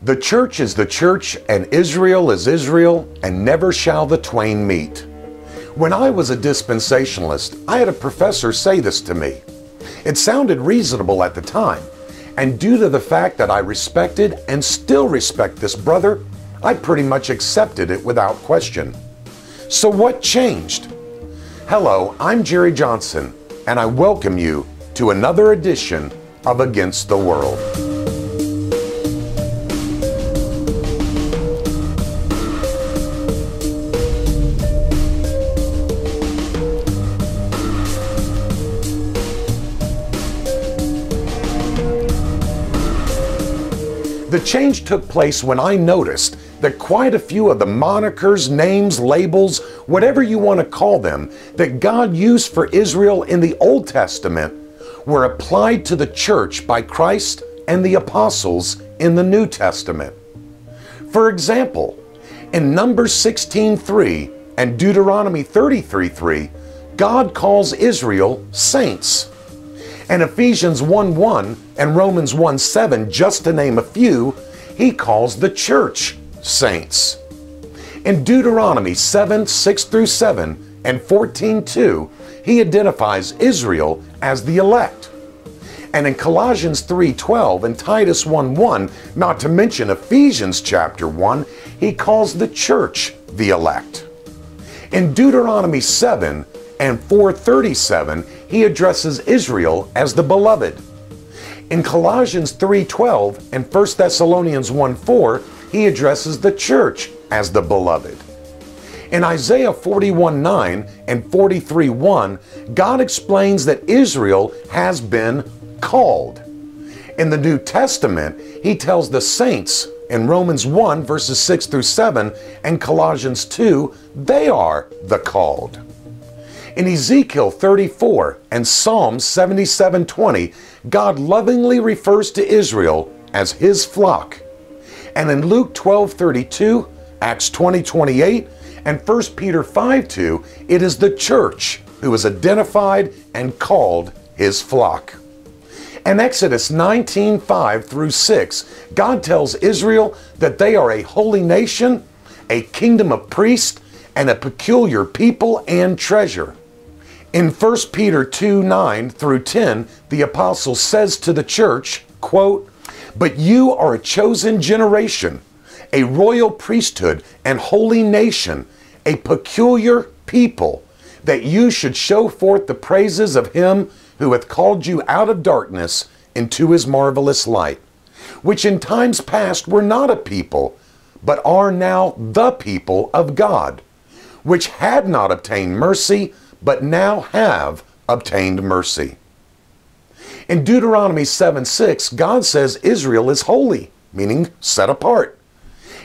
The church is the church, and Israel is Israel, and never shall the twain meet. When I was a dispensationalist, I had a professor say this to me. It sounded reasonable at the time, and due to the fact that I respected and still respect this brother, I pretty much accepted it without question. So what changed? Hello, I'm Jerry Johnson, and I welcome you to another edition of Against the World. The change took place when I noticed that quite a few of the monikers, names, labels, whatever you want to call them, that God used for Israel in the Old Testament were applied to the church by Christ and the apostles in the New Testament. For example, in Numbers 16:3 and Deuteronomy 33:3, God calls Israel saints. And Ephesians 1:1 and Romans 1:7, just to name a few, he calls the church saints. In Deuteronomy 7:6-7 and 14:2, he identifies Israel as the elect. And in Colossians 3:12 and Titus 1:1, not to mention Ephesians chapter 1, he calls the church the elect. In Deuteronomy 7 and 4:37, he addresses Israel as the beloved. In Colossians 3:12 and 1 Thessalonians 1:4, he addresses the church as the beloved. In Isaiah 41:9 and 43:1, God explains that Israel has been called. In the New Testament, he tells the saints in Romans 1 verses 6-7 and Colossians 2, they are the called. In Ezekiel 34 and Psalm 77:20, God lovingly refers to Israel as his flock. And in Luke 12:32, Acts 20:28, and 1 Peter 5:2, it is the church who is identified and called his flock. In Exodus 19:5-6, God tells Israel that they are a holy nation, a kingdom of priests, and a peculiar people and treasure. In 1 Peter 2:9-10, the apostle says to the church, quote, "But you are a chosen generation, a royal priesthood and holy nation, a peculiar people, that you should show forth the praises of him who hath called you out of darkness into his marvelous light, which in times past were not a people, but are now the people of God, which had not obtained mercy, but now have obtained mercy." In Deuteronomy 7:6, God says Israel is holy, meaning set apart.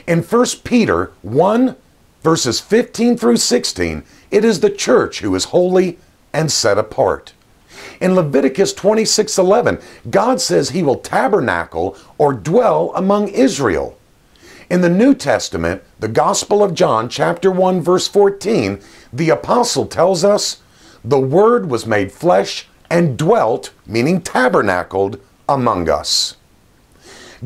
In 1 Peter 1, verses 15-16, it is the church who is holy and set apart. In Leviticus 26:11, God says he will tabernacle or dwell among Israel. In the New Testament, the Gospel of John, chapter 1, verse 14, the apostle tells us, "The Word was made flesh and dwelt," meaning tabernacled, "among us."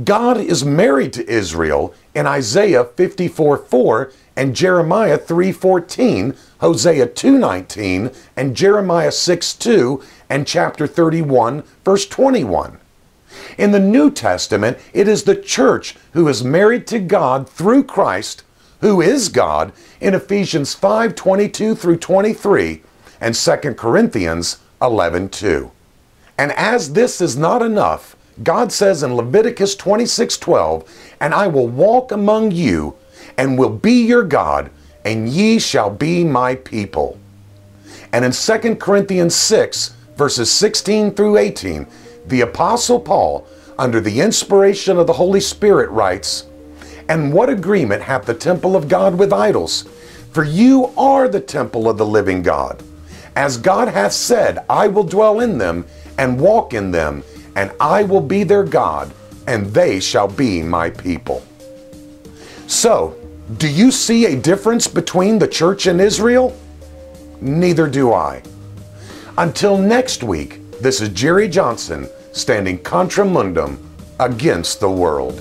God is married to Israel in Isaiah 54:4 and Jeremiah 3:14, Hosea 2:19, and Jeremiah 6:2, and chapter 31, verse 21. In the New Testament, it is the church who is married to God through Christ, who is God, in Ephesians 5:22-23 and 2 Corinthians 11:2. And as this is not enough, God says in Leviticus 26:12, "And I will walk among you, and will be your God, and ye shall be my people." And in 2 Corinthians 6, verses 16-18, the Apostle Paul, under the inspiration of the Holy Spirit, writes, "And what agreement hath the temple of God with idols? For you are the temple of the living God. As God hath said, I will dwell in them, and walk in them, and I will be their God, and they shall be my people." So, do you see a difference between the church and Israel? Neither do I. Until next week, this is Jerry Johnson, standing contra mundum against the world.